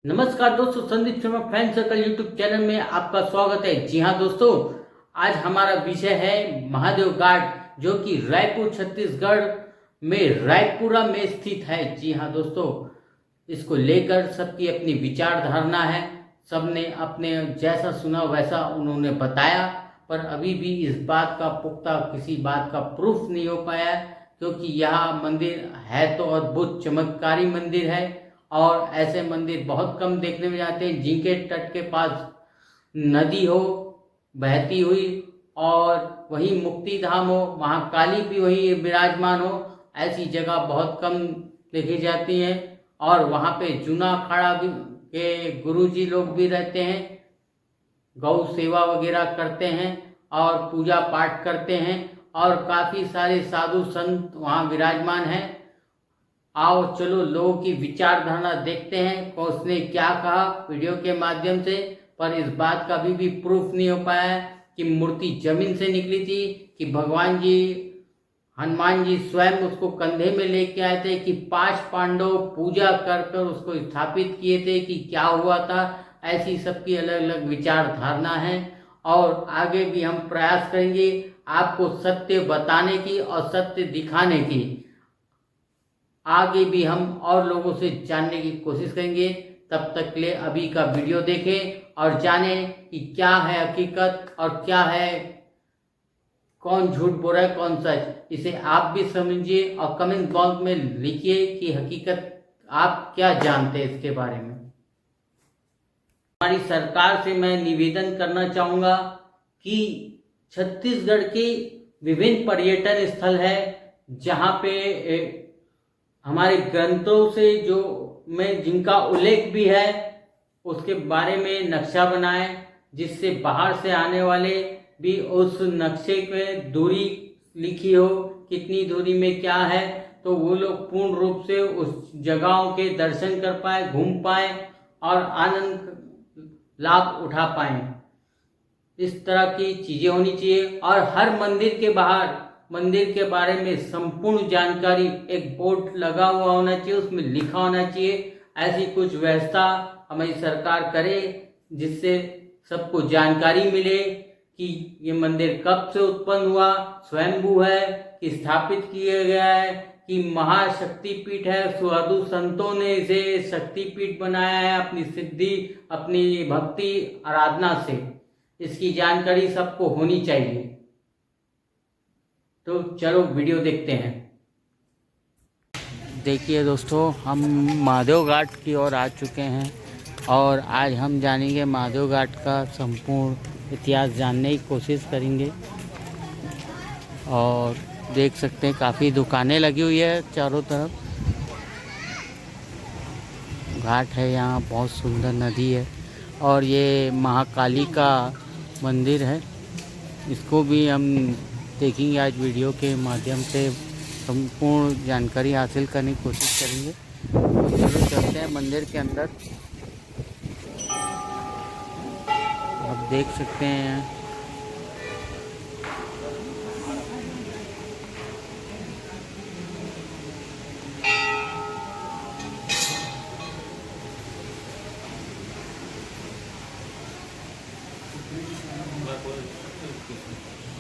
नमस्कार दोस्तों, Sandeep Sharma fan circle YouTube channel में आपका स्वागत है। जी हाँ दोस्तों, आज हमारा विषय है महादेव घाट, जो कि रायपुर छत्तीसगढ़ में रायपुरा में स्थित है। जी हाँ दोस्तों, इसको लेकर सबकी अपनी विचारधारणा है। सबने अपने जैसा सुना वैसा उन्होंने बताया, पर अभी भी इस बात का पुख्ता किसी बात का प्रूफ नहीं हो पाया, क्योंकि यह मंदिर है तो अद्भुत चमत्कारी मंदिर है। और ऐसे मंदिर बहुत कम देखने में जाते हैं जिनके तट के पास नदी हो बहती हुई, और वहीं मुक्ति धाम हो, वहाँ काली भी वहीं विराजमान हो। ऐसी जगह बहुत कम देखी जाती हैं। और वहाँ पे जूना अखाड़ा भी के गुरुजी लोग भी रहते हैं, गौ सेवा वगैरह करते हैं और पूजा पाठ करते हैं, और काफ़ी सारे साधु संत वहाँ विराजमान हैं। आओ चलो लोगों की विचारधारा देखते हैं कौन उसने क्या कहा वीडियो के माध्यम से। पर इस बात का भी प्रूफ नहीं हो पाया है कि मूर्ति जमीन से निकली थी, कि भगवान जी हनुमान जी स्वयं उसको कंधे में लेके आए थे, कि 5 पांडव पूजा कर कर उसको स्थापित किए थे, कि क्या हुआ था। ऐसी सबकी अलग अलग विचारधारणा है। और आगे भी हम प्रयास करेंगे आपको सत्य बताने की और सत्य दिखाने की। आगे भी हम और लोगों से जानने की कोशिश करेंगे। तब तक के लिए अभी का वीडियो देखें और जानें कि क्या है हकीकत और क्या है, कौन झूठ बोल रहा है कौन सच। इसे आप भी समझिए और कमेंट बॉक्स में लिखिए कि हकीकत आप क्या जानते हैं इसके बारे में। हमारी सरकार से मैं निवेदन करना चाहूँगा कि छत्तीसगढ़ के विभिन्न पर्यटन स्थल है जहाँ पे हमारे ग्रंथों से जो में जिनका उल्लेख भी है उसके बारे में नक्शा बनाए, जिससे बाहर से आने वाले भी उस नक्शे में दूरी लिखी हो, कितनी दूरी में क्या है, तो वो लोग पूर्ण रूप से उस जगहों के दर्शन कर पाए, घूम पाए और आनंद लाभ उठा पाए। इस तरह की चीज़ें होनी चाहिए। और हर मंदिर के बाहर मंदिर के बारे में संपूर्ण जानकारी एक बोर्ड लगा हुआ होना चाहिए, उसमें लिखा होना चाहिए। ऐसी कुछ व्यवस्था हमारी सरकार करे जिससे सबको जानकारी मिले कि ये मंदिर कब से उत्पन्न हुआ, स्वयंभू है कि स्थापित किया गया है, कि महाशक्तिपीठ है, साधु संतों ने इसे शक्तिपीठ बनाया है अपनी सिद्धि अपनी भक्ति आराधना से। इसकी जानकारी सबको होनी चाहिए। तो चलो वीडियो देखते हैं। देखिए दोस्तों, हम महादेव घाट की ओर आ चुके हैं और आज हम जानेंगे महादेव घाट का संपूर्ण इतिहास जानने की कोशिश करेंगे। और देख सकते हैं काफ़ी दुकानें लगी हुई है चारों तरफ। घाट है, यहाँ बहुत सुंदर नदी है और ये महाकाली का मंदिर है। इसको भी हम देखेंगे आज वीडियो के माध्यम से, संपूर्ण जानकारी हासिल करने की कोशिश करेंगे। तो चलो चलते हैं मंदिर के अंदर। आप देख सकते हैं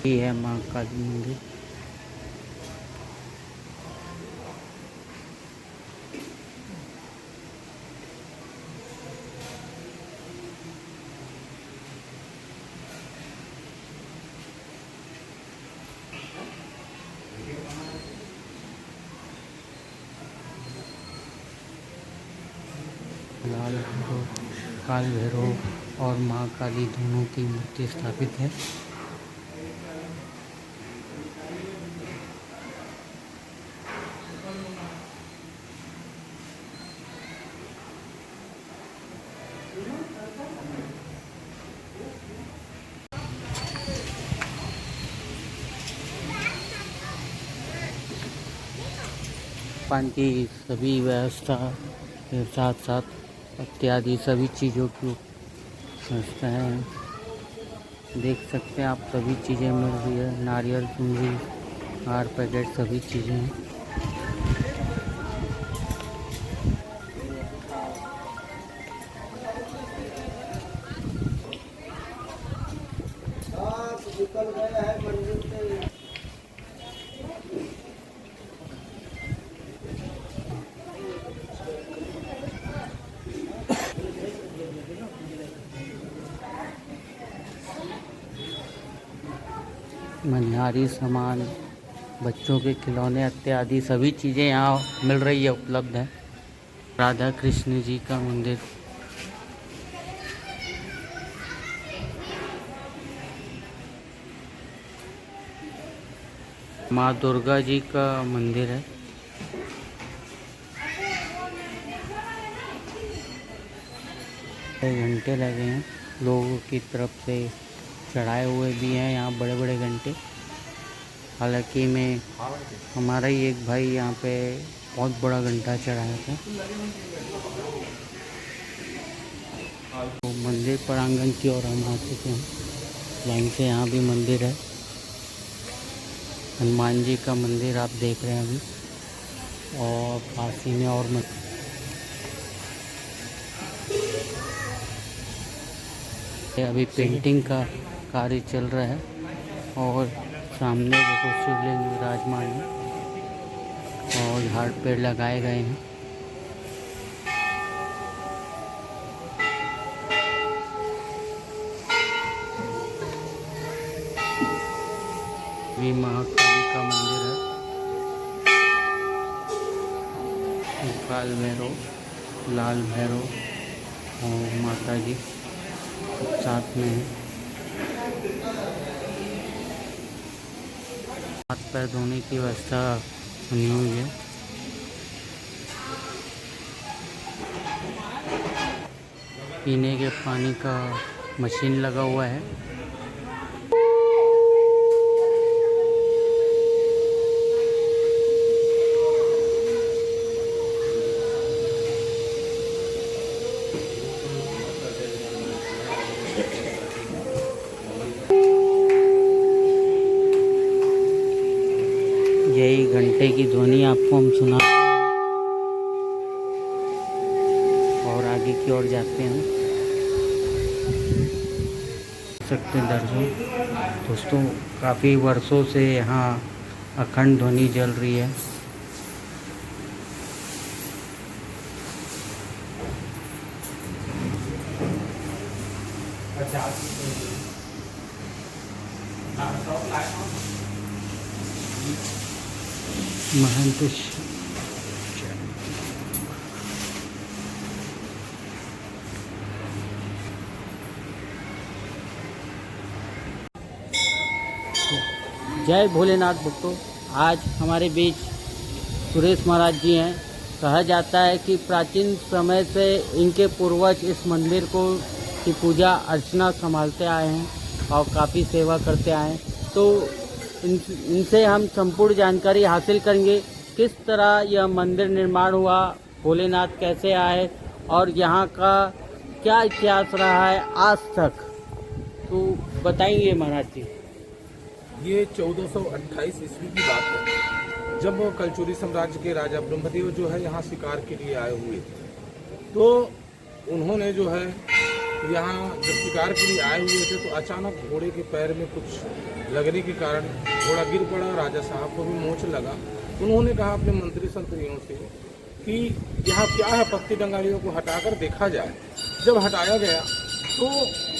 ये है महाकाली मंदिर। लाल भैरव, काल भैरव और महाकाली दोनों की मूर्ति स्थापित है। पानी की सभी व्यवस्था के साथ साथ इत्यादि सभी चीज़ों की व्यवस्था है। देख सकते हैं आप, सभी चीज़ें मिल रही है। नारियल, चुनरी, हार, पैकेट सभी चीज़ें हैं। निकल गया है मंदिर से। मनिहारी सामान, बच्चों के खिलौने इत्यादि सभी चीज़ें यहाँ मिल रही है, उपलब्ध है। राधा कृष्ण जी का मंदिर, माँ दुर्गा जी का मंदिर है। घंटे लगे हैं, लोगों की तरफ से चढ़ाए हुए भी हैं यहाँ बड़े बड़े घंटे। हालांकि मैं हमारा ही एक भाई यहाँ पे बहुत बड़ा घंटा चढ़ाया था। तो मंदिर प्रांगण की ओर हम आ चुके हैं। लाइन से यहाँ भी मंदिर है, हनुमान जी का मंदिर आप देख रहे हैं अभी, और पास ही में और अभी पेंटिंग का कार्य चल रहा है, और सामने देखो शिवलिंग विराजमान है और झाड़ पेड़ लगाए गए हैं। ये महाकाली का मंदिर है, काल भैरव, लाल भैरव और माता जी साथ में है। हाथ पैर धोने की व्यवस्था बनी हुई है। पीने के पानी का मशीन लगा हुआ है। यही घंटे की ध्वनि आपको हम सुना, और आगे की ओर जाते हैं। सकते हैं दर्शक दोस्तों, काफ़ी वर्षों से यहाँ अखंड ध्वनि जल रही है। महंत जय भोलेनाथ भक्तों, आज हमारे बीच सुरेश महाराज जी हैं। कहा जाता है कि प्राचीन समय से इनके पूर्वज इस मंदिर को की पूजा अर्चना संभालते आए हैं और काफ़ी सेवा करते आए हैं। तो इनसे हम संपूर्ण जानकारी हासिल करेंगे, किस तरह यह मंदिर निर्माण हुआ, भोलेनाथ कैसे आए और यहाँ का क्या इतिहास रहा है आज तक। तो बताइए महाराज जी। ये 1428 ईस्वी की बात है, जब कलचुरी साम्राज्य के राजा ब्रह्मदेव जो है यहाँ शिकार के लिए आए हुए थे। तो उन्होंने जो है यहाँ जब शिकार के लिए आए हुए थे तो अचानक घोड़े के पैर में कुछ लगने के कारण घोड़ा गिर पड़ा। राजा साहब को भी मोच लगा। उन्होंने कहा अपने मंत्री संतरियों से कि यहाँ क्या है, पत्ती डंगारियों को हटाकर देखा जाए। जब हटाया गया तो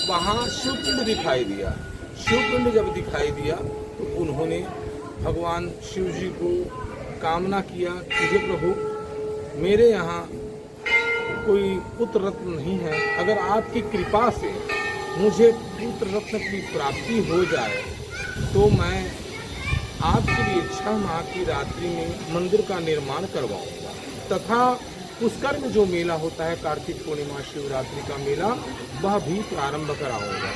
वहाँ शिवपिंड दिखाई दिया। शिवपिंड जब दिखाई दिया तो उन्होंने भगवान शिव जी को कामना किया कि हे प्रभु, मेरे यहाँ कोई पुत्र रत्न नहीं है, अगर आपकी कृपा से मुझे पुत्र रत्न की प्राप्ति हो जाए तो मैं आपके लिए 6 माह की रात्रि में मंदिर का निर्माण करवाऊंगा, तथा पुष्कर में जो मेला होता है कार्तिक पूर्णिमा शिवरात्रि का मेला, वह भी प्रारंभ कराऊंगा।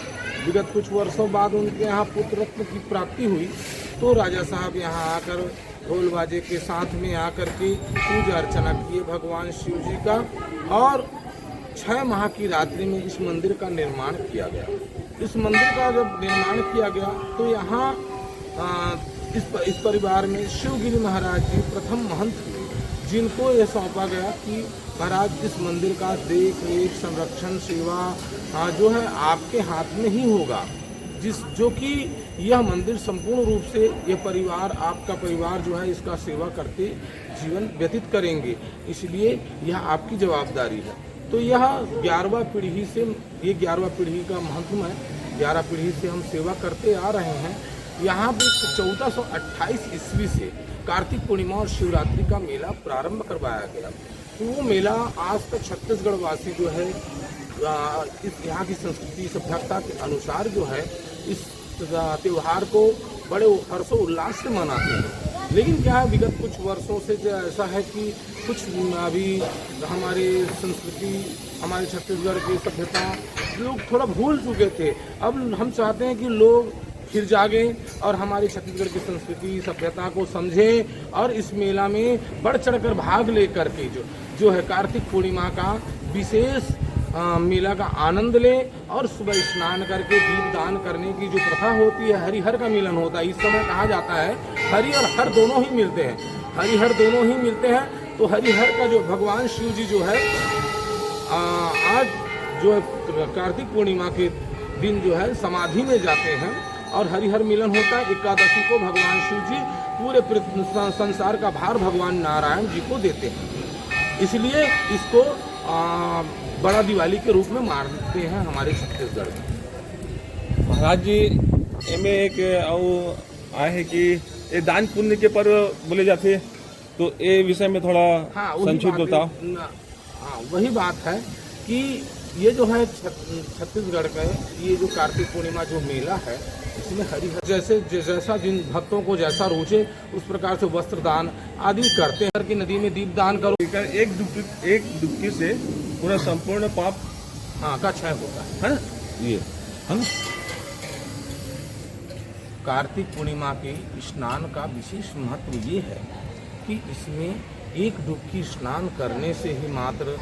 विगत कुछ वर्षों बाद उनके यहाँ पुत्र रत्न की प्राप्ति हुई तो राजा साहब यहाँ आकर ढोल बाजे के साथ में आकर के पूजा अर्चना किए भगवान शिव जी का, और 6 माह की रात्रि में इस मंदिर का निर्माण किया गया। इस मंदिर का जब निर्माण किया गया तो यहाँ इस परिवार में शिवगिरी महाराज जी प्रथम महंत हुए, जिनको यह सौंपा गया कि महाराज इस मंदिर का देख रेख संरक्षण सेवा जो है आपके हाथ में ही होगा। जो कि यह मंदिर संपूर्ण रूप से यह परिवार, आपका परिवार जो है, इसका सेवा करते जीवन व्यतीत करेंगे, इसलिए यह आपकी जवाबदारी है। तो यह 11वां पीढ़ी से, ये 11वां पीढ़ी का महत्व है, 11 पीढ़ी से हम सेवा करते आ रहे हैं। यहाँ पे 1428 ईस्वी से कार्तिक पूर्णिमा और शिवरात्रि का मेला प्रारंभ करवाया गया। तो वो मेला आज तक छत्तीसगढ़ वासी जो है इस यहाँ की संस्कृति सभ्यता के अनुसार जो है इस त्यौहार को बड़े हर्षोल्लास से मनाते हैं। लेकिन क्या है, विगत कुछ वर्षों से जो ऐसा है कि कुछ अभी हमारे संस्कृति, हमारे छत्तीसगढ़ की सभ्यता लोग थोड़ा भूल चुके थे। अब हम चाहते हैं कि लोग फिर जागें और हमारी छत्तीसगढ़ की संस्कृति सभ्यता को समझें और इस मेला में बढ़ चढ़कर भाग लेकर के जो है कार्तिक पूर्णिमा का विशेष मेला का आनंद लें और सुबह स्नान करके दीपदान करने की जो प्रथा होती है, हरिहर का मिलन होता है। इस समय कहा जाता है हरि और हर दोनों ही मिलते हैं, हरिहर दोनों ही मिलते हैं। तो हरिहर का जो भगवान शिव जी जो है आज जो है कार्तिक पूर्णिमा के दिन जो है समाधि में जाते हैं और हरिहर मिलन होता है। एकादशी को भगवान शिव जी पूरे संसार का भार भगवान नारायण जी को देते हैं, इसलिए इसको बड़ा दिवाली के रूप में मानते हैं हमारे छत्तीसगढ़ में। महाराज जी एमे एक आए है कि ये दान पुण्य के पर्व बोले जाते, तो ये विषय में थोड़ा संक्षिप्त बताओ। हाँ, वही बात है कि ये जो है छत्तीसगढ़ का ये जो कार्तिक पूर्णिमा जो मेला है, इसमें हरिहर जैसा जिन भक्तों को जैसा रुचे उस प्रकार से वस्त्र दान आदि करते हैं। कि नदी में दीप दान करो, एक डुबकी से पूरा संपूर्ण पाप का क्षय होता है ये हम कार्तिक पूर्णिमा के स्नान का विशेष महत्व ये है कि इसमें एक डुबकी स्नान करने से ही मात्र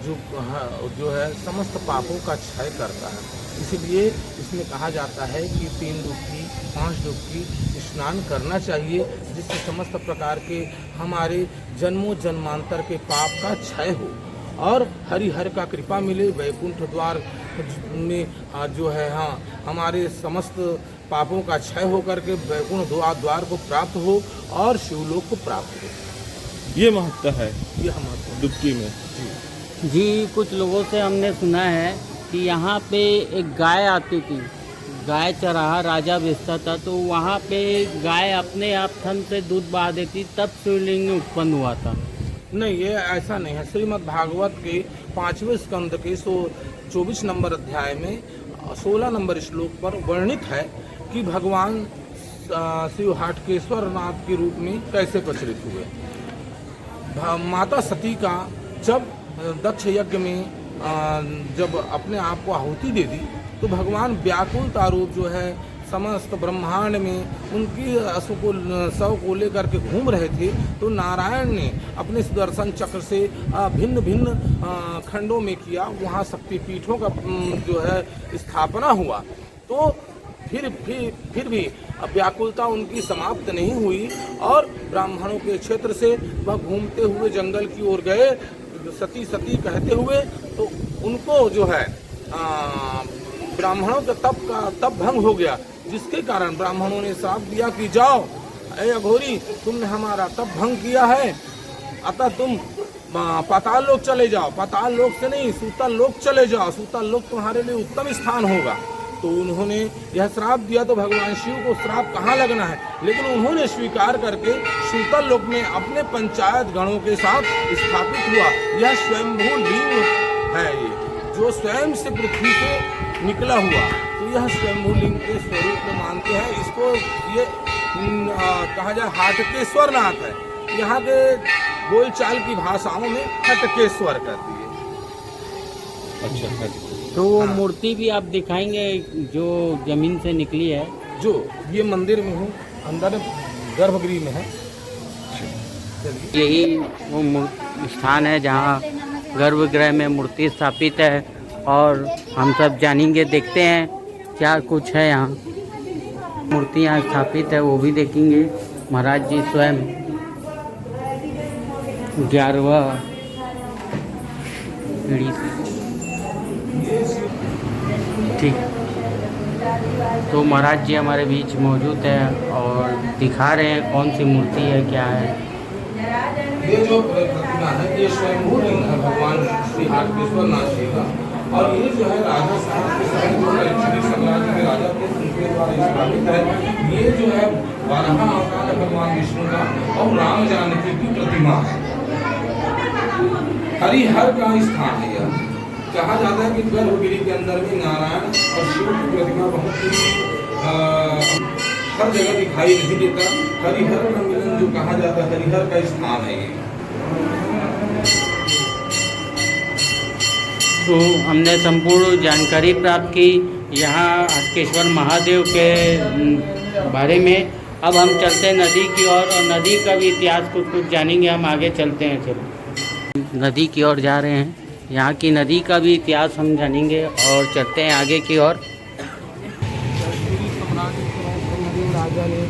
जो है समस्त पापों का क्षय करता है। इसलिए इसमें कहा जाता है कि 3 डुबकी 5 डुबकी स्नान करना चाहिए, जिससे समस्त प्रकार के हमारे जन्मों जन्मांतर के पाप का क्षय हो और हरिहर का कृपा मिले। वैकुंठ द्वार में जो है हमारे समस्त पापों का क्षय होकर के वैकुंठ द्वार को प्राप्त हो और शिवलोक को प्राप्त हो। ये महत्व है, ये महत्व डुबकी में। जी, कुछ लोगों से हमने सुना है कि यहाँ पे एक गाय आती थी, गाय चराहा राजा बेचता था, तो वहाँ पे गाय अपने आप थन से दूध बहा देती, तब शिवलिंग उत्पन्न हुआ था। नहीं, ये ऐसा नहीं है। श्रीमद् भागवत के 5वें स्कंद के 24 नंबर अध्याय में 16 नंबर श्लोक पर वर्णित है कि भगवान शिव हाटकेश्वर नाथ के रूप में कैसे प्रचलित हुए। माता सती का जब दक्ष यज्ञ में जब अपने आप को आहुति दे दी, तो भगवान व्याकुल तारूप जो है समस्त ब्रह्मांड में उनकी शव को लेकर के घूम रहे थे। तो नारायण ने अपने सुदर्शन चक्र से भिन्न भिन्न खंडों में किया, वहाँ शक्तिपीठों का जो है स्थापना हुआ। तो फिर भी व्याकुलता उनकी समाप्त नहीं हुई और ब्राह्मणों के क्षेत्र से वह घूमते हुए जंगल की ओर गए, सती सती कहते हुए। तो उनको जो है ब्राह्मणों के तप भंग हो गया, जिसके कारण ब्राह्मणों ने श्राप दिया कि जाओ ऐ अघोरी, तुमने हमारा तप भंग किया है, अतः तुम पाताल लोक चले जाओ। पाताल लोक से नहीं, सूतल लोक चले जाओ, सूतल लोक तुम्हारे लिए उत्तम स्थान होगा। तो उन्होंने यह श्राप दिया, तो भगवान शिव को श्राप कहाँ लगना है, लेकिन उन्होंने स्वीकार करके सूतल लोक में अपने पंचायत गणों के साथ स्थापित हुआ। यह स्वयंभू लिंग है, ये जो स्वयं से पृथ्वी से निकला हुआ, तो यह स्वयंभू लिंग के स्वरूप में मानते हैं। इसको ये कहा जाए हाटकेश्वर नाथ है, यहाँ के बोलचाल की भाषाओं में हटकेश्वर कहती है। अच्छा, तो वो मूर्ति भी आप दिखाएंगे जो जमीन से निकली है? जो ये मंदिर में है, अंदर गर्भगृह में है। यही वो स्थान है जहाँ गर्भगृह में मूर्ति स्थापित है और हम सब जानेंगे, देखते हैं क्या कुछ है यहाँ। मूर्ति यहाँ स्थापित है, वो भी देखेंगे। महाराज जी स्वयं 11वां पीढ़ी से, ठीक। तो महाराज जी हमारे बीच मौजूद हैं और दिखा रहे हैं कौन सी मूर्ति है, क्या है। ये जो प्रतिमा है ये स्वयंभू लिंग है भगवान श्री हाटकेश्वर नाथ जी का, और ये जो है राजा साहब के समय जो कलचुरी साम्राज्य के राजा थे उनके द्वारा स्थापित है। ये जो है 12 अवतार है भगवान विष्णु का और राम जानकी की प्रतिमा है। हरिहर का स्थान है यह। कहा जाता है कि गर्भगृह के अंदर भी नारायण और शिव की प्रतिमा बहुत ही हर जगह दिखाई नहीं देता। हरिहर का मिलन जो कहा जाता है, हरिहर का स्थान है ये। तो हमने संपूर्ण जानकारी प्राप्त की यहाँ हटकेश्वर महादेव के बारे में। अब हम चलते हैं नदी की ओर और नदी का भी इतिहास कुछ जानेंगे। हम आगे चलते हैं, चलो नदी की ओर जा रहे हैं। यहाँ की नदी का भी इतिहास हम जानेंगे और चलते हैं आगे की ओर। राजा ने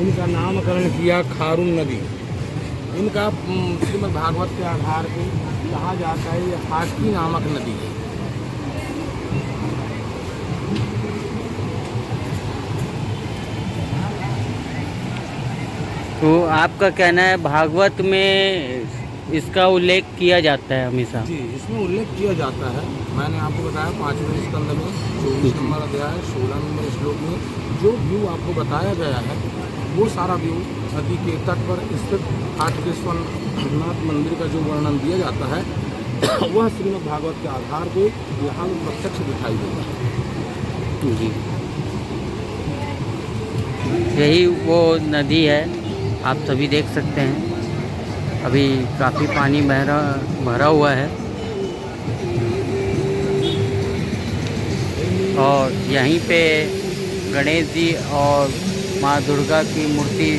इनका नामकरण किया खारून नदी। इनका श्रीमद् भागवत के आधार पर कहा जाता है ये हाटकी नामक नदी है। तो आपका कहना है भागवत में इसका उल्लेख किया जाता है हमेशा? जी, इसमें उल्लेख किया जाता है। मैंने आपको बताया 5वें स्कंद में 24 नंबर अध्याय 16 नंबर श्लोक में जो व्यू आपको बताया गया है वो सारा व्यू नदी के तट पर स्थित हाटकेश्वर नाथ मंदिर का जो वर्णन दिया जाता है वह श्रीमद् भागवत के आधार पे यहाँ प्रत्यक्ष दिखाई देता है। जी, यही वो नदी है, आप सभी देख सकते हैं। अभी काफ़ी पानी भरा हुआ है और यहीं पे गणेश जी और माँ दुर्गा की मूर्ति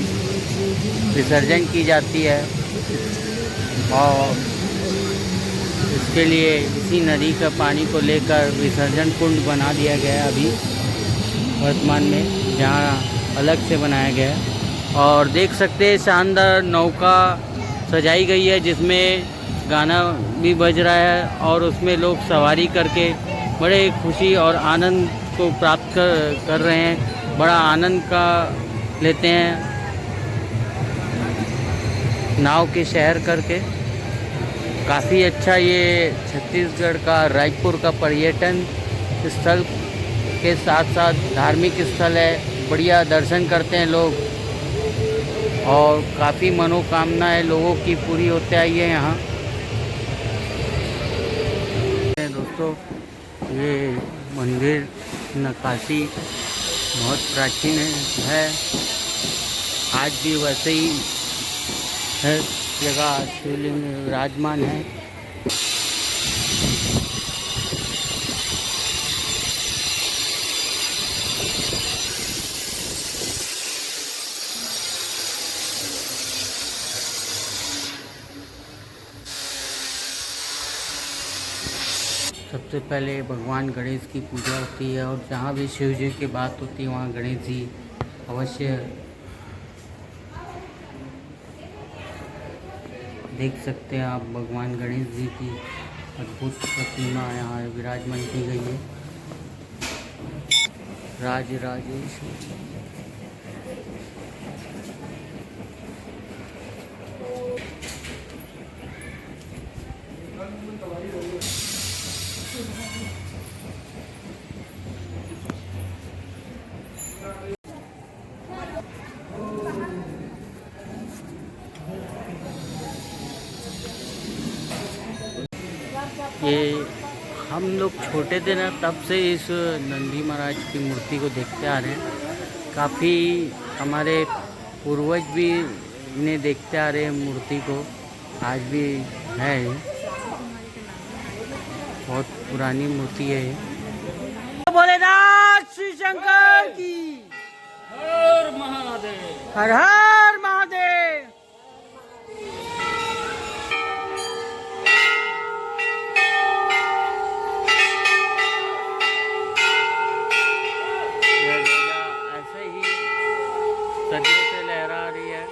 विसर्जन की जाती है और इसके लिए इसी नदी का पानी को लेकर विसर्जन कुंड बना दिया गया है अभी वर्तमान में, जहाँ अलग से बनाया गया है। और देख सकते हैं शानदार नौका सजाई गई है जिसमें गाना भी बज रहा है और उसमें लोग सवारी करके बड़े खुशी और आनंद को प्राप्त कर रहे हैं, बड़ा आनंद का लेते हैं नाव के शहर करके। काफ़ी अच्छा ये छत्तीसगढ़ का रायपुर का पर्यटन स्थल के साथ साथ धार्मिक स्थल है। बढ़िया दर्शन करते हैं लोग और काफ़ी मनोकामनाएं लोगों की पूरी होते आई है यहाँ। दोस्तों ये मंदिर नक्काशी बहुत प्राचीन है, आज भी वैसे ही है, जगह शिवलिंग विराजमान है। सबसे पहले भगवान गणेश की पूजा होती है और जहाँ भी शिव जी की बात होती है वहाँ गणेश जी अवश्य देख सकते हैं आप। भगवान गणेश जी की अद्भुत प्रतिमा यहाँ विराजमान की गई है। राजराजेश्वर ये हम लोग छोटे थे ना तब से इस नंदी महाराज की मूर्ति को देखते आ रहे हैं। काफ़ी हमारे पूर्वज भी इन्हें देखते आ रहे हैं मूर्ति को, आज भी है। बहुत पुरानी मूर्ति है ये। भोलेनाथ श्री शंकर की हर महादेव, हर हर महादेव। ऐसे ही सदियों से लहरा रही है।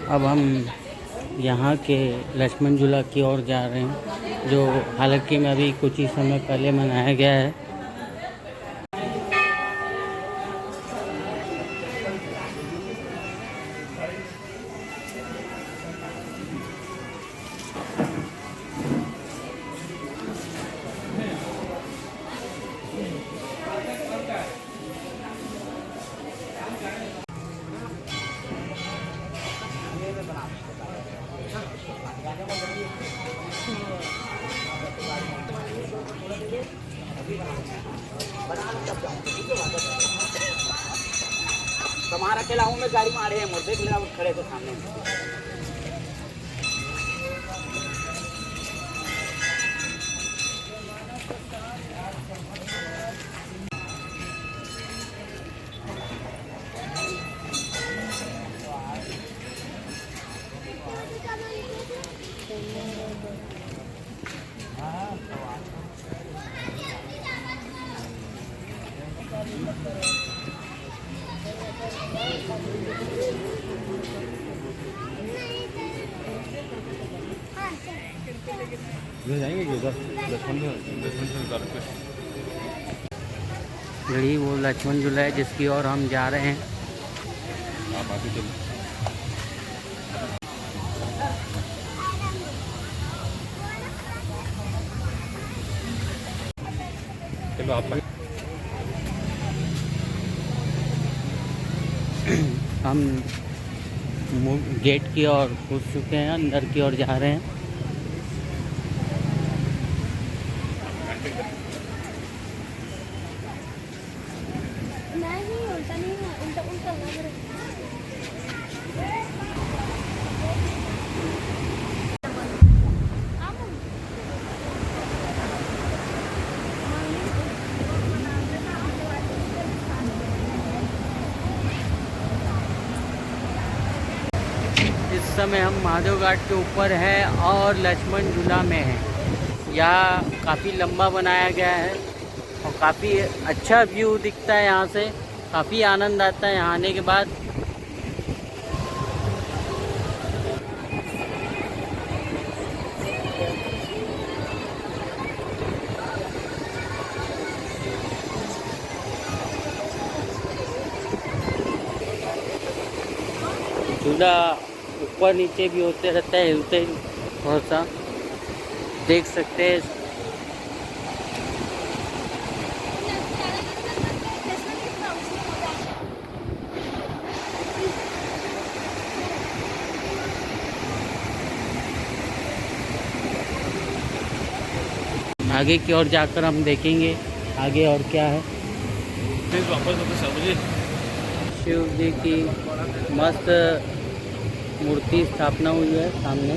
अब हम यहाँ के लक्ष्मण झूला की ओर जा रहे हैं, जो हालांकि में अभी कुछ ही समय पहले मनाया गया है। तुम्हारा अकेला हूँ मैं, गाड़ी में आ रहे हैं मोर देख लेना, खड़े थे सामने। जाएंगे कि उधर लक्ष्मण यही वो लक्ष्मण झूला है जिसकी ओर हम जा रहे हैं। आप आगे चलो। चलो आप हम गेट की ओर घुस चुके हैं, अंदर की ओर जा रहे हैं। नहीं उल्टा नहीं है, उल्टा उल्टा लग रहा है। इस समय हम महादेव घाट के ऊपर हैं और लक्ष्मण झूला में हैं। यहाँ काफ़ी लंबा बनाया गया है और काफ़ी अच्छा व्यू दिखता है यहाँ से, काफ़ी आनंद आता है यहाँ आने के बाद। झूला ऊपर नीचे भी होते रहता है, हिलते ही बहुत सा देख सकते हैं। आगे की ओर जाकर हम देखेंगे आगे और क्या है। शिव जी की मस्त मूर्ति स्थापना हुई है सामने।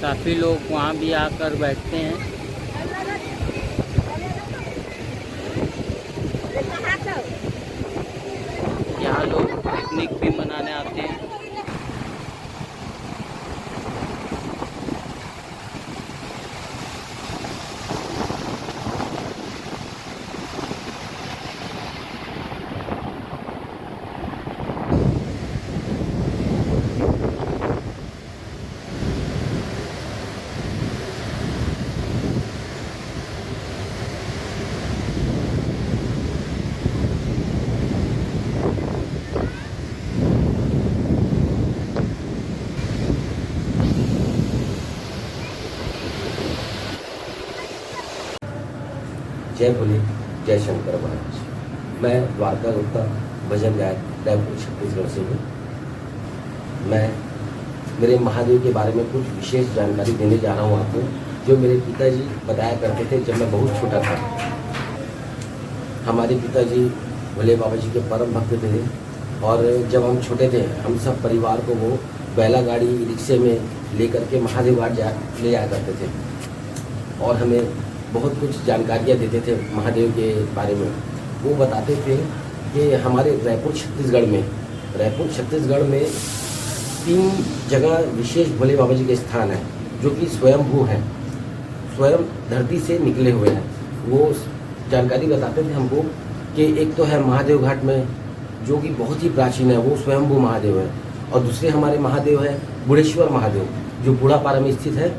काफ़ी लोग वहाँ भी आकर बैठते हैं। यहाँ लोग पिकनिक भी मनाने आते हैं। जय भोले, जय शंकर महाराज। मैं द्वारका गुप्ता, भजन गायक, रायपुर छत्तीसगढ़ से हूँ। मैं मेरे महादेव के बारे में कुछ विशेष जानकारी देने जा रहा हूँ आपको, जो मेरे पिताजी बताया करते थे जब मैं बहुत छोटा था। हमारे पिताजी भोले बाबा जी के परम भक्त थे और जब हम छोटे थे हम सब परिवार को वो बैला गाड़ी रिक्शे में लेकर के महादेव घाट ले जाया करते थे और हमें बहुत कुछ जानकारियाँ देते थे महादेव के बारे में। वो बताते थे कि हमारे रायपुर छत्तीसगढ़ में 3 जगह विशेष भोले बाबा जी के स्थान है, जो कि स्वयंभू हैं, स्वयं धरती से निकले हुए हैं। वो जानकारी बताते थे हमको कि एक तो है महादेव घाट में जो कि बहुत ही प्राचीन है, वो स्वयंभू महादेव है, और दूसरे हमारे महादेव है बुढ़ेश्वर महादेव जो बूढ़ापारा में स्थित है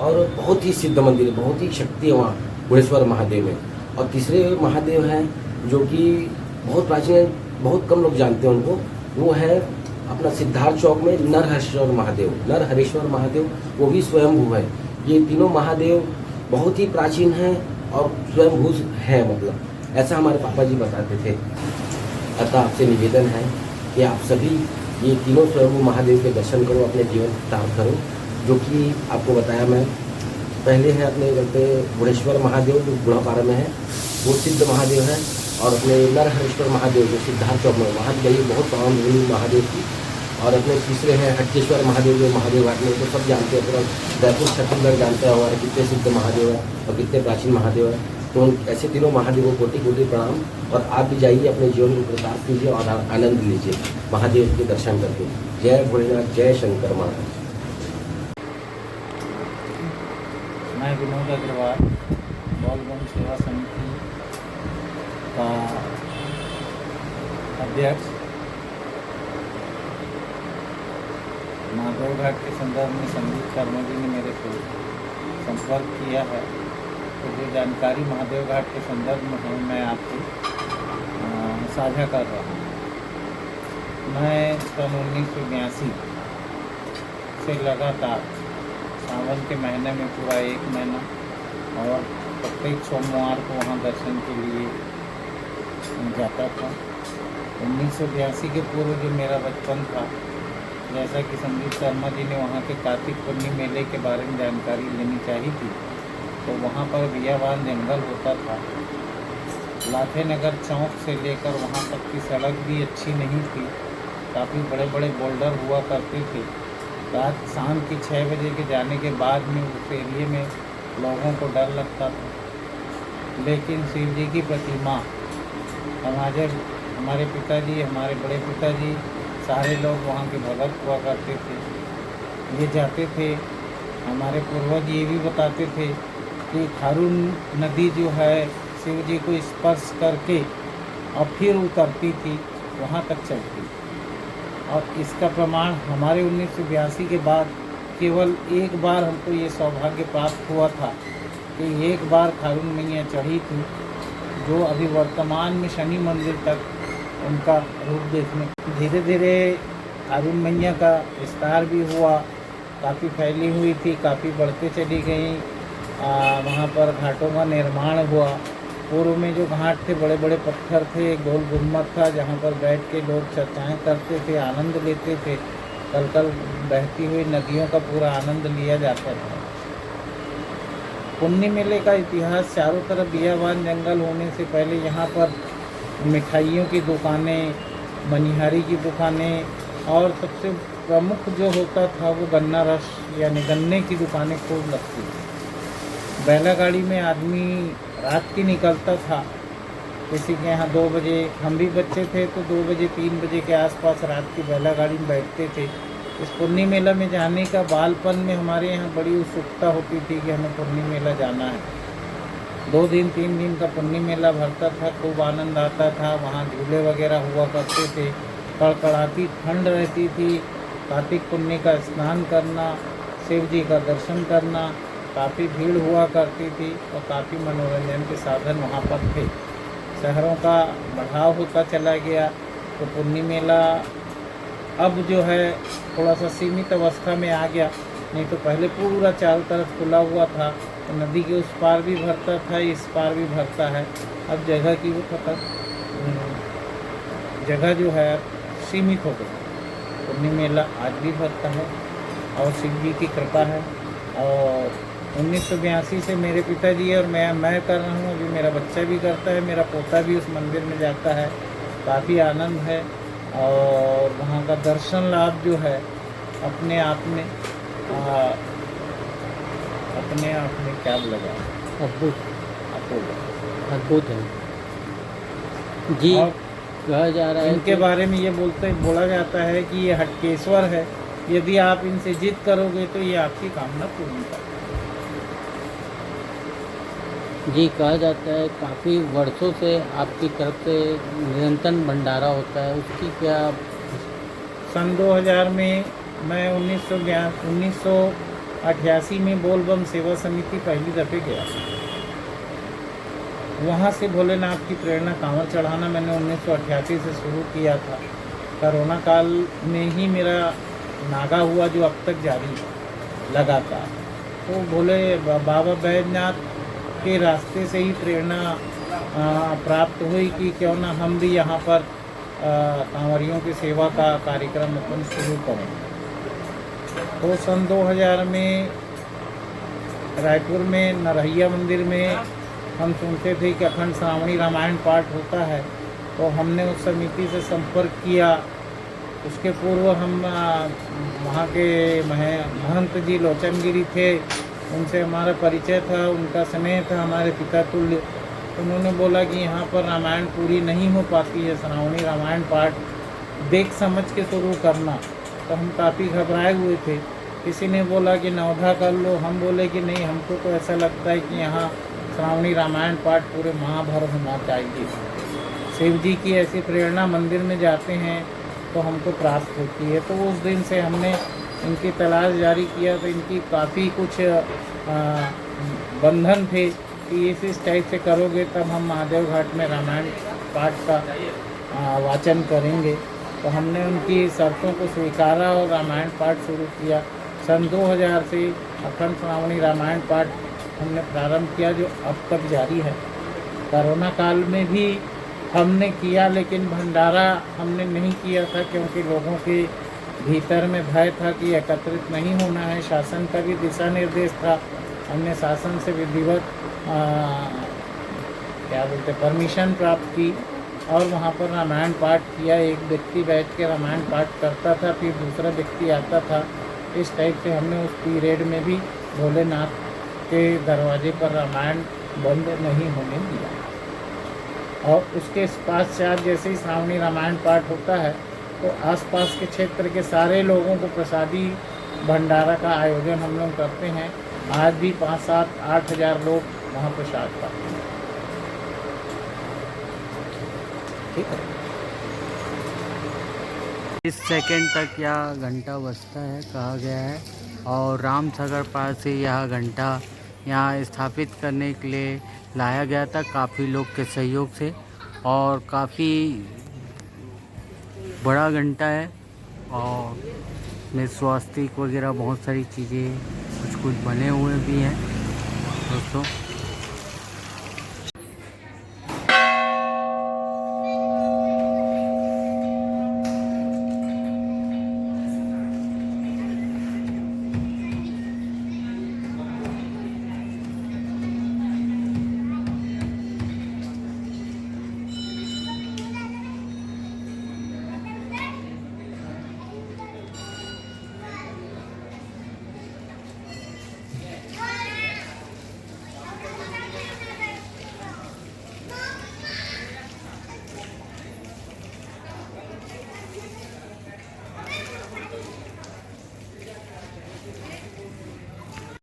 और बहुत ही सिद्ध मंदिर है, बहुत ही शक्ति है वहाँ बुढ़ेश्वर महादेव में। और तीसरे महादेव हैं जो कि बहुत प्राचीन है, बहुत कम लोग जानते हैं उनको, वो है अपना सिद्धार्थ चौक में नरहरेश्वर महादेव, वो भी स्वयंभू है। ये तीनों महादेव बहुत ही प्राचीन हैं और स्वयंभू है, मतलब ऐसा हमारे पापा जी बताते थे। अतः आपसे निवेदन है कि आप सभी ये तीनों स्वयंभू महादेव के दर्शन करो, अपने जीवन प्राप्त करो। जो कि आपको बताया मैं पहले है अपने घर पे बुढ़ेश्वर महादेव जो बूढ़ापारा में है, वो सिद्ध महादेव है, और अपने नरहरेश्वर महादेव जो सिद्धार्थ चौक में, वहाँ गई बहुत पावन भूमि महादेव की। और अपने तीसरे हैं हटकेश्वर महादेव जो महादेव घाट में, तो सब जानते हैं, पूरा जयपुर छत्तीसगढ़ जानते हैं हमारे कितने सिद्ध महादेव है और कितने प्राचीन महादेव है। तो ऐसे तीनों महादेवों को कोटि प्रणाम, और आप भी जाइए अपने जीवन को प्रकाश कीजिए और आनंद लीजिए महादेव के दर्शन करके। जय भोलेनाथ, जय शंकर महाराज। मैं विनोद अग्रवाल बॉलबम सेवा समिति का अध्यक्ष। महादेव घाट के संदर्भ में संदीप शर्मा जी ने मेरे को संपर्क किया है, तो जो जानकारी महादेव घाट के संदर्भ में है मैं आपको साझा कर रहा हूँ। मैं सन 1982 से लगातार सावन के महीने में पूरा 1 महीना और प्रत्येक सोमवार को वहाँ दर्शन के लिए जाता था। 1982 के पूर्व जो मेरा बचपन था, जैसा कि संदीप शर्मा जी ने वहाँ के कार्तिक पूर्णिमा मेले के बारे में जानकारी लेनी चाहिए थी, तो वहाँ पर बियाबान जंगल होता था। लाथे नगर चौक से लेकर वहाँ तक की सड़क भी अच्छी नहीं थी, काफ़ी बड़े बड़े बोल्डर हुआ करते थे। रात शाम के 6 बजे के जाने के बाद में उस एरिए में लोगों को डर लगता था, लेकिन शिव जी की प्रतिमा हमारे पिताजी, हमारे बड़े पिताजी, सारे लोग वहाँ के भगत हुआ करते थे। ये जाते थे, हमारे पूर्वज ये भी बताते थे कि खारून नदी जो है शिव जी को स्पर्श करके और फिर उतरती थी, वहाँ तक चलती। और इसका प्रमाण हमारे 1982 के बाद केवल एक बार हमको ये सौभाग्य प्राप्त हुआ था कि एक बार खारून मैया चढ़ी थी, जो अभी वर्तमान में शनि मंदिर तक उनका रूप देखने। धीरे धीरे खारून मैया का विस्तार भी हुआ, काफ़ी फैली हुई थी, काफ़ी बढ़ते चली गई। वहाँ पर घाटों का निर्माण हुआ। पूर्व में जो घाट थे बड़े बड़े पत्थर थे, एक गोल गुम्बद था जहाँ पर बैठ के लोग चर्चाएँ करते थे, आनंद लेते थे। कल कल बहती हुई नदियों का पूरा आनंद लिया जाता था। पुन्नी मेले का इतिहास, चारों तरफ बियाबान जंगल होने से पहले यहाँ पर मिठाइयों की दुकानें, मनिहारी की दुकानें और सबसे प्रमुख जो होता था वो गन्ना रस यानी गन्ने की दुकानें खूब लगती थी। बैलागाड़ी में आदमी रात की निकलता था, किसी के यहाँ 2 बजे, हम भी बच्चे थे तो 2 बजे 3 बजे के आसपास रात की बैलागाड़ी में बैठते थे। इस पुन्नी मेला में जाने का बालपन में हमारे यहाँ बड़ी उत्सुकता होती थी कि हमें पुन्नी मेला जाना है। 2 दिन 3 दिन का पुन्नी मेला भरता था, खूब आनंद आता था। वहाँ झूले वगैरह हुआ करते थे, कड़कड़ाती ठंड रहती थी। कार्तिक पुन्नी का स्नान करना, शिव जी का दर्शन करना, काफ़ी भीड़ हुआ करती थी और काफ़ी मनोरंजन के साधन वहाँ पर थे। शहरों का बढ़ाव होता चला गया तो पुन्नी मेला अब जो है थोड़ा सा सीमित अवस्था में आ गया, नहीं तो पहले पूरा चारों तरफ खुला हुआ था, तो नदी के उस पार भी भरता था, इस पार भी भरता है। अब जगह की वो जगह जो है सीमित हो गई। पुन्नी मेला आज भी भरता है और शिव जी की कृपा है। और 1982 से मेरे पिताजी और मैं कर रहा हूँ, अभी मेरा बच्चा भी करता है, मेरा पोता भी उस मंदिर में जाता है। काफ़ी आनंद है और वहाँ का दर्शन लाभ जो है अपने आप में क्या लगा, अद्भुत है जी। और कहा जा रहा है इनके बारे में ये बोला जाता है कि ये हटकेश्वर है, यदि आप इनसे जिद करोगे तो ये आपकी कामना पूर्ण करेंगे। जी, कहा जाता है काफ़ी वर्षों से आपकी तरफ से निरंतर भंडारा होता है, उसकी क्या? सन 2000 में मैं 1988 में बोलबम सेवा समिति पहली दफ़े गया। वहाँ से भोलेनाथ की प्रेरणा कांवड़ चढ़ाना मैंने 1988 से शुरू किया था। कोरोना काल में ही मेरा नागा हुआ, जो अब तक जारी है लगातार। तो भोले बाबा बैजनाथ के रास्ते से ही प्रेरणा प्राप्त हुई कि क्यों ना हम भी यहाँ पर कांवरियों की सेवा का कार्यक्रम अपन शुरू करें। तो सन 2000 में रायपुर में नरहैया मंदिर में हम सुनते थे कि अखंड श्रावणी रामायण पाठ होता है, तो हमने उस समिति से संपर्क किया। उसके पूर्व हम वहाँ के महंत जी लोचनगिरी थे, उनसे हमारा परिचय था, उनका स्नेह था हमारे पिता तुल्य। उन्होंने बोला कि यहाँ पर रामायण पूरी नहीं हो पाती है, श्रावणी रामायण पाठ देख समझ के शुरू करना। तो हम काफ़ी घबराए हुए थे। किसी ने बोला कि नवधा कर लो, हम बोले कि नहीं, हमको तो ऐसा लगता है कि यहाँ श्रावणी रामायण पाठ पूरे महाभर होना चाहिए। शिव जी की ऐसी प्रेरणा मंदिर में जाते हैं तो हमको प्राप्त होती है। तो उस दिन से हमने इनकी तलाश जारी किया, तो इनकी काफ़ी कुछ बंधन थे कि इस टाइप से करोगे तब हम महादेव घाट में रामायण पाठ का वाचन करेंगे। तो हमने उनकी शर्तों को स्वीकारा और रामायण पाठ शुरू किया। सन 2000 से अखंड श्रावणी रामायण पाठ हमने प्रारंभ किया, जो अब तक जारी है। कोरोना काल में भी हमने किया, लेकिन भंडारा हमने नहीं किया था क्योंकि लोगों के भीतर में भय था कि एकत्रित नहीं होना है। शासन का भी दिशा निर्देश था। हमने शासन से विधिवत परमिशन प्राप्त की और वहाँ पर रामायण पाठ किया। एक व्यक्ति बैठ के रामायण पाठ करता था, फिर दूसरा व्यक्ति आता था। इस टाइप से हमने उस पीरियड में भी भोलेनाथ के दरवाजे पर रामायण बंद नहीं होने दिया। और उसके पश्चात जैसे ही श्रावणी रामायण पाठ होता है तो आसपास के क्षेत्र के सारे लोगों को प्रसादी भंडारा का आयोजन हम लोग करते हैं। आज भी 5, 7, 8 हज़ार लोग वहाँ प्रसाद पाते हैं। ठीक है। इस सेकंड तक यह घंटा बजता है, कहा गया है। और रामसागर पास से यह घंटा यहाँ स्थापित करने के लिए लाया गया था काफ़ी लोग के सहयोग से, और काफ़ी बड़ा घंटा है। और में स्वास्तिक वगैरह बहुत सारी चीज़ें कुछ बने हुए भी हैं दोस्तों।